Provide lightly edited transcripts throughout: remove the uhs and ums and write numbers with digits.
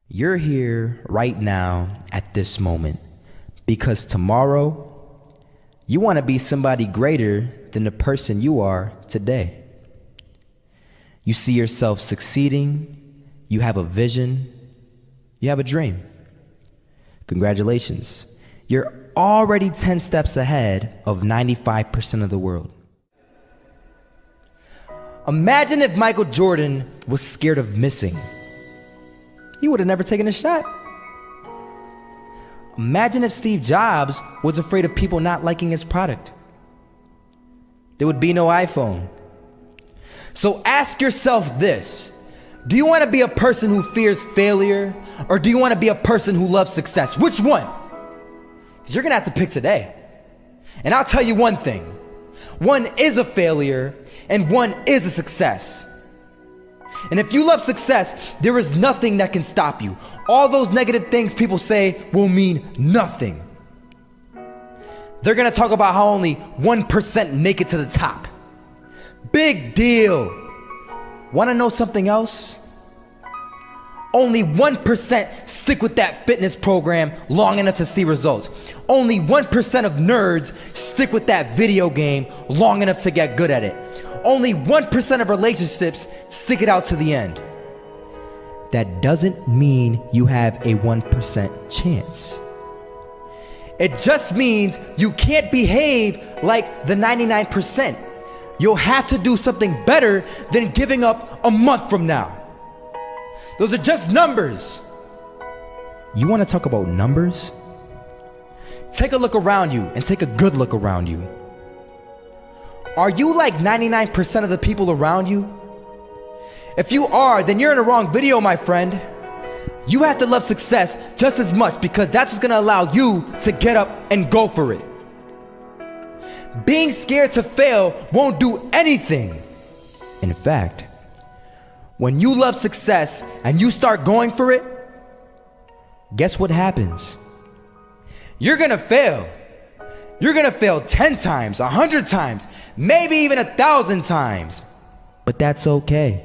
You're here right now at this moment because tomorrow you want to be somebody greater than the person you are today. You see yourself succeeding, you have a vision, you have a dream. Congratulations. You're already 10 steps ahead of 95% of the world. Imagine if Michael Jordan was scared of missing. He would have never taken a shot. Imagine if Steve Jobs was afraid of people not liking his product. There would be no iPhone. So ask yourself this: do you want to be a person who fears failure, or do you want to be a person who loves success? Which one? Because you're gonna have to pick today. And I'll tell you one thing: one is a failure and one is a success. And if you love success, there is nothing that can stop you. All those negative things people say will mean nothing. They're gonna talk about how only 1% make it to the top. Big deal. Wanna know something else? Only 1% stick with that fitness program long enough to see results. Only 1% of nerds stick with that video game long enough to get good at it. Only 1% of relationships stick it out to the end. That doesn't mean you have a 1% chance. It just means you can't behave like the 99%. You'll have to do something better than giving up a month from now. Those are just numbers. You want to talk about numbers? Take a look around you and take a good look around you. Are you like 99% of the people around you? If you are, then you're in the wrong video, my friend. You have to love success just as much because that's what's gonna allow you to get up and go for it. Being scared to fail won't do anything. In fact, when you love success and you start going for it, guess what happens? You're gonna fail. You're gonna fail 10 times, 100 times, maybe even 1,000 times. But that's okay.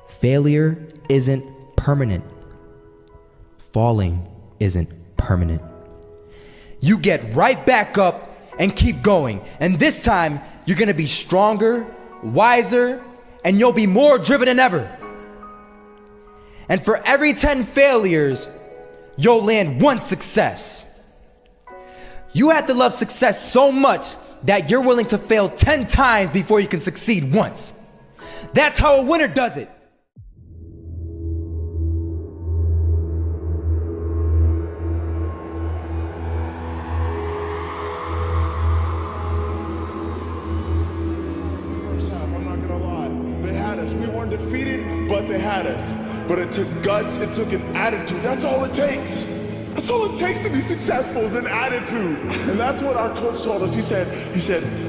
Failure isn't permanent. Falling isn't permanent. You get right back up and keep going. And this time, you're gonna be stronger, wiser, and you'll be more driven than ever. And for every 10 failures, you'll land one success. You have to love success so much that you're willing to fail 10 times before you can succeed once. That's how a winner does it. First half, I'm not gonna lie. They had us. We weren't defeated, but they had us. But it took guts, it took an attitude. That's all it takes. That's all it takes to be successful is an attitude. And that's what our coach told us. He said,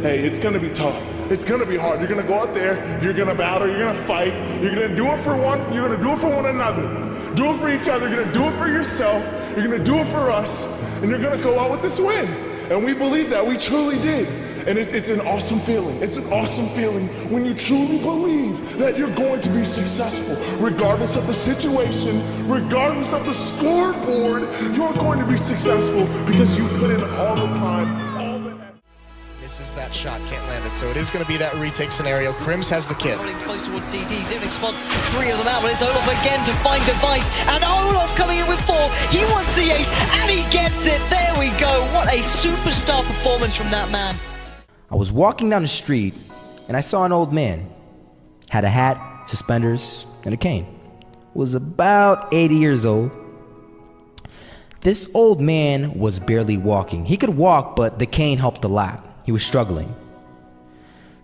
hey, it's gonna be tough. It's gonna be hard. You're gonna go out there, you're gonna battle, you're gonna fight, you're gonna do it for one, you're gonna do it for one another. Do it for each other, you're gonna do it for yourself, you're gonna do it for us, and you're gonna go out with this win. And we believe that, we truly did. And it's an awesome feeling. It's an awesome feeling when you truly believe that you're going to be successful. Regardless of the situation, regardless of the scoreboard, you're going to be successful because you put in all the time, all the effort. Misses that shot, can't land it. So it is going to be that retake scenario. Crims has the kid. Running close towards CT, Zivnik spots 3 of them out, but it's Olaf again to find device, and Olaf coming in with 4. He wants the ace, and he gets it. There we go. What a superstar performance from that man. I was walking down the street and I saw an old man. Had a hat, suspenders, and a cane. Was about 80 years old. This old man was barely walking. He could walk, but the cane helped a lot. He was struggling.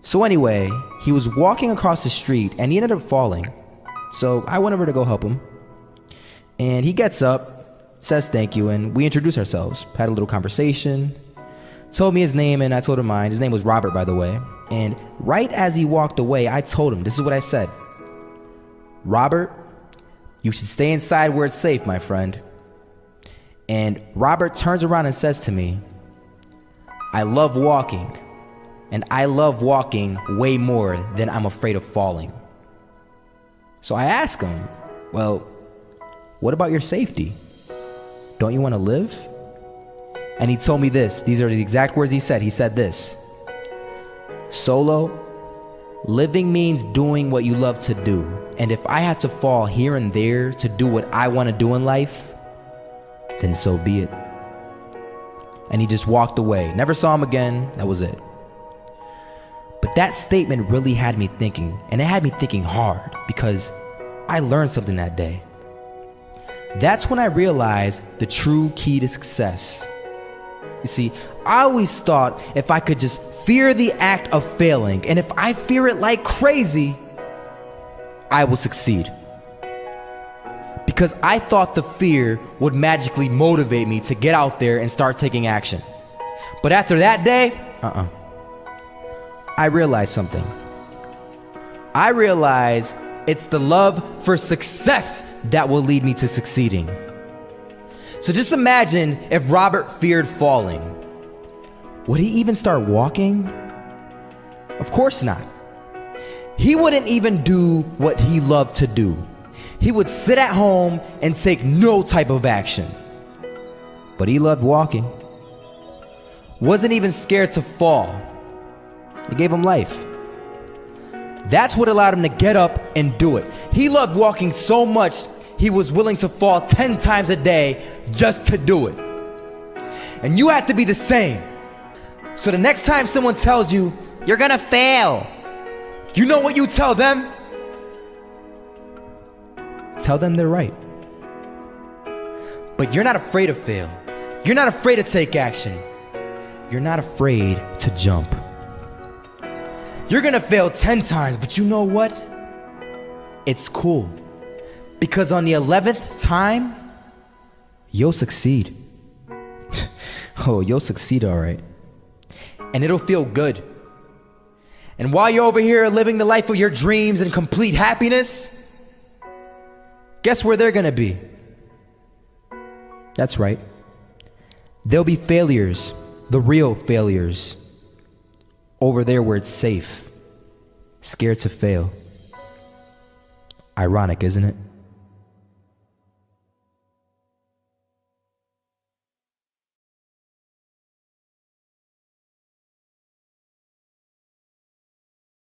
So anyway, he was walking across the street and he ended up falling. So I went over to go help him. And he gets up, says thank you, and we introduced ourselves. Had a little conversation. Told me his name and I told him mine. His name was Robert, by the way. And right as he walked away, I told him, this is what I said: Robert, you should stay inside where it's safe, my friend. And Robert turns around and says to me, I love walking, and I love walking way more than I'm afraid of falling. So I asked him, well, What about your safety? Don't you want to live? And he told me this. These are the exact words he said. He said this: Solo, living means doing what you love to do. And if I have to fall here and there to do what I want to do in life, then so be it. And he just walked away. Never saw him again. That was it. But that statement really had me thinking, and it had me thinking hard, because I learned something that day. That's when I realized the true key to success. You see, I always thought if I could just fear the act of failing, and if I fear it like crazy, I will succeed. Because I thought the fear would magically motivate me to get out there and start taking action. But after that day, I realized something. I realized it's the love for success that will lead me to succeeding. So just imagine if Robert feared falling. Would he even start walking? Of course not. He wouldn't even do what he loved to do. He would sit at home and take no type of action. But he loved walking. Wasn't even scared to fall. It gave him life. That's what allowed him to get up and do it. He loved walking so much, he was willing to fall 10 times a day just to do it. And you have to be the same. So the next time someone tells you, you're gonna fail, you know what you tell them? Tell them they're right. But you're not afraid to fail. You're not afraid to take action. You're not afraid to jump. You're gonna fail 10 times, but you know what? It's cool. Because on the 11th time, you'll succeed. Oh, you'll succeed, all right. And it'll feel good. And while you're over here living the life of your dreams and complete happiness, guess where they're gonna be? That's right. They'll be failures, the real failures. Over there where it's safe, scared to fail. Ironic, isn't it?